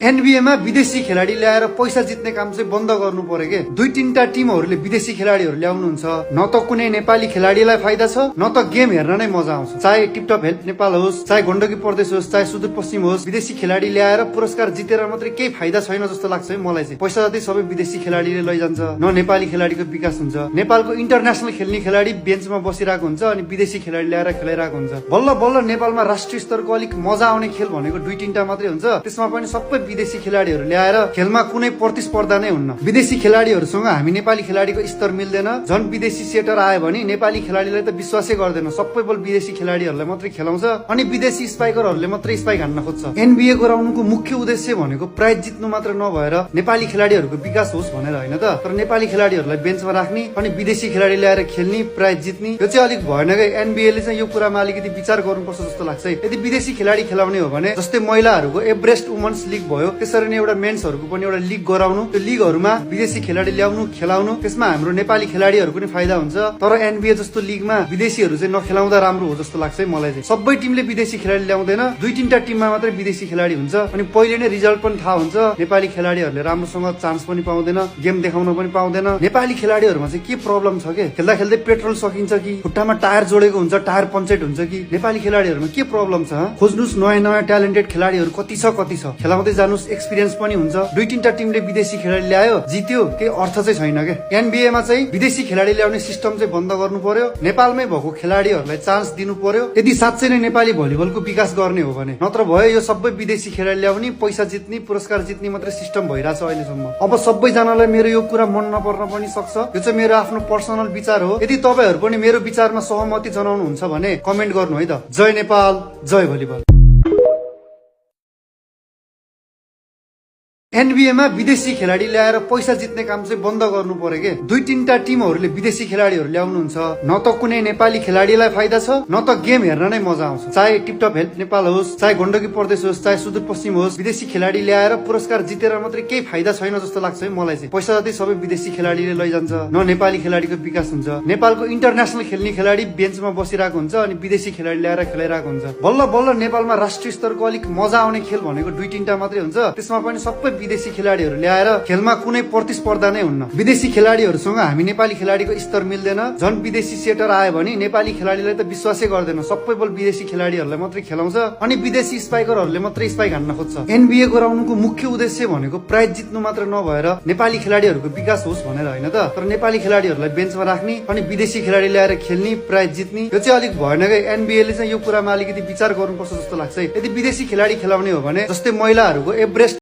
एनबीएमा विदेशी खेलाडी ल्याएर पैसा जित्ने काम चाहिँ बन्द गर्नु पर्यो के। दुई तीनटा टिमहरूले विदेशी खेलाडीहरू ल्याउनुहुन्छ, न त कुनै नेपाली खेलाडीलाई फाइदा छ, न त गेम हेर्न नै मजा आउँछ। चाहे टिपटप हेल्प नेपाल होस्, चाहे गण्डकी प्रदेश होस्, चाहे सुदूरपश्चिम होस्, विदेशी खेलाडी ल्याएर पुरस्कार जितेर मात्रै केही फाइदा छैन जस्तो लाग्छ है मलाई चाहिँ। पैसा जति सबै विदेशी खेलाडीले लैजान्छ, न नेपाली खेलाडीको विकास हुन्छ। नेपालको इन्टरनेसनल खेल्ने खेलाडी बेन्चमा बसिरहेको हुन्छ अनि विदेशी खेलाडी ल्याएर खेलाइरहेको हुन्छ। बल्ल बल्ल नेपालमा राष्ट्रिय स्तरको अलिक मजा आउने खेल भनेको दुई तीनटा मात्रै हुन्छ, त्यसमा पनि सबै विदेशी खेलाडीहरू ल्याएर खेलमा कुनै प्रतिस्पर्धा नै हुन्न। विदेशी खेलाडीहरूसँग हामी नेपाली खेलाडीको स्तर मिल्दैन। झन् विदेशी सेटर आयो भने नेपाली खेलाडीलाई त विश्वासै गर्दैन, सबै बल विदेशी खेलाडीहरूलाई मात्रै खेलाउँछ अनि विदेशी स्पाइकरहरूले मात्रै स्पाइक हान्न खोज्छ। एनबीए गराउनुको मुख्य उद्देश्य भनेको प्राइज जित्नु मात्र नभएर नेपाली खेलाडीहरूको विकास होस् भनेर होइन त, तर नेपाली खेलाडीहरूलाई बेन्चमा राख्ने अनि विदेशी खेलाडी ल्याएर खेल्ने, प्राइज जित्ने, यो चाहिँ अलिक भएन क्या। एनबीएले चाहिँ यो कुरामा अलिकति विचार गर्नुपर्छ जस्तो लाग्छ है। यदि विदेशी खेलाडी खेलाउने हो भने जस्तै महिलाहरूको एभरेस्ट वुमन्स लिग भयो, त्यसरी नै एउटा मेन्सहरूको पनि एउटा लिग गराउनु, त्यो लिगहरूमा विदेशी खेलाडी ल्याउनु, खेलाउनु, त्यसमा हाम्रो नेपाली खेलाडीहरूको पनि फाइदा हुन्छ। तर एनबीए जस्तो लिगमा विदेशीहरू चाहिँ नखेलाउँदा राम्रो हो जस्तो लाग्छ है मलाई चाहिँ। सबै टिमले विदेशी खेलाडी ल्याउँदैन, दुई तीनटा टिममा मात्रै विदेशी खेलाडी हुन्छ अनि पहिले नै रिजल्ट पनि थाहा हुन्छ। नेपाली खेलाडीहरूले राम्रोसँग चान्स पनि पाउँदैन, गेम देखाउन पनि पाउँदैन। नेपाली खेलाडीहरूमा चाहिँ के प्रब्लम छ के, खेल्दा खेल्दै पेट्रोल सकिन्छ कि, खुट्टामा टायर जोडेको हुन्छ, टायर पञ्चेट हुन्छ कि, नेपाली खेलाडीहरूमा के प्रब्लम छ? खोज्नुस् नयाँ नयाँ ट्यालेन्टेड खेलाडीहरू कति छ, खेलाउँदै जानुस्, एक्सपिरियन्स पनि हुन्छ। दुई तीनटा टिमले विदेशी खेलाडी ल्यायो, जित्यो, केही अर्थ चाहिँ छैन के। एनबीएमा चाहिँ विदेशी खेलाडी ल्याउने सिस्टम चाहिँ बन्द गर्नु पर्यो, नेपालमै भएको खेलाडीहरूलाई चान्स दिनु पर्यो, यदि साँच्चै नै नेपाली भलिबलको विकास गर्ने हो भने। नत्र भयो यो सबै विदेशी खेलाडी ल्याउने, पैसा जित्ने, पुरस्कार जित्ने मात्रै सिस्टम भइरहेछ अहिलेसम्म। अब सबैजनालाई मेरो यो कुरा मन नपर्न पनि सक्छ, यो चाहिँ मेरो आफ्नो पर्सनल विचार हो। यदि तपाईँहरू पनि मेरो विचारमा सहमति जनाउनुहुन्छ भने कमेन्ट गर्नु है त। जय नेपाल, जय भलिबल। एनबीएमा विदेशी खेलाडी ल्याएर पैसा जित्ने काम चाहिँ बन्द गर्नु पर्यो के। दुई तीनटा टिमहरूले विदेशी खेलाडीहरू ल्याउनुहुन्छ, न त कुनै नेपाली खेलाडीलाई फाइदा छ, न त गेम हेर्न नै मजा आउँछ। चाहे टिपटप हेल्प नेपाल होस्, चाहे गण्डकी प्रदेश होस्, चाहे सुदूरपश्चिम होस्, विदेशी खेलाडी ल्याएर पुरस्कार जितेर मात्रै केही फाइदा छैन जस्तो लाग्छ है मलाई चाहिँ। पैसा जति सबै विदेशी खेलाडीले लैजान्छ, न नेपाली खेलाडीको विकास हुन्छ। नेपालको इन्टरनेसनल खेल्ने खेलाडी बेन्चमा बसिरहेको हुन्छ अनि विदेशी खेलाडी ल्याएर खेलाइरहेको हुन्छ। बल्ल बल्ल नेपालमा राष्ट्रिय स्तरको अलिक मजा आउने खेल भनेको दुई तीनटा मात्रै हुन्छ, त्यसमा पनि सबै विदेशी खेलाडीहरू ल्याएर खेलमा कुनै प्रतिस्पर्धा नै हुन्न। विदेशी खेलाडीहरूसँग हामी नेपाली खेलाडीको स्तर मिल्दैन। झन् विदेशी सेटर आयो भने नेपाली खेलाडीलाई त विश्वासै गर्दैन, सबै बल विदेशी खेलाडीहरूलाई मात्रै खेलाउँछ अनि विदेशी स्पाइकरहरूले मात्रै स्पाइक हान्न खोज्छ। एनबीए गराउनुको मुख्य उद्देश्य भनेको प्राइज जित्नु मात्र नभएर नेपाली खेलाडीहरूको विकास होस् भनेर होइन त, तर नेपाली खेलाडीहरूलाई बेन्चमा राख्ने अनि विदेशी खेलाडी ल्याएर खेल्ने, प्राइज जित्ने, यो चाहिँ अलिक भएन क्या। एनबीएले चाहिँ यो कुरामा अलिकति विचार गर्नुपर्छ जस्तो लाग्छ है। यदि विदेशी खेलाडी खेलाउने हो भने जस्तै महिलाहरूको एभरेस्ट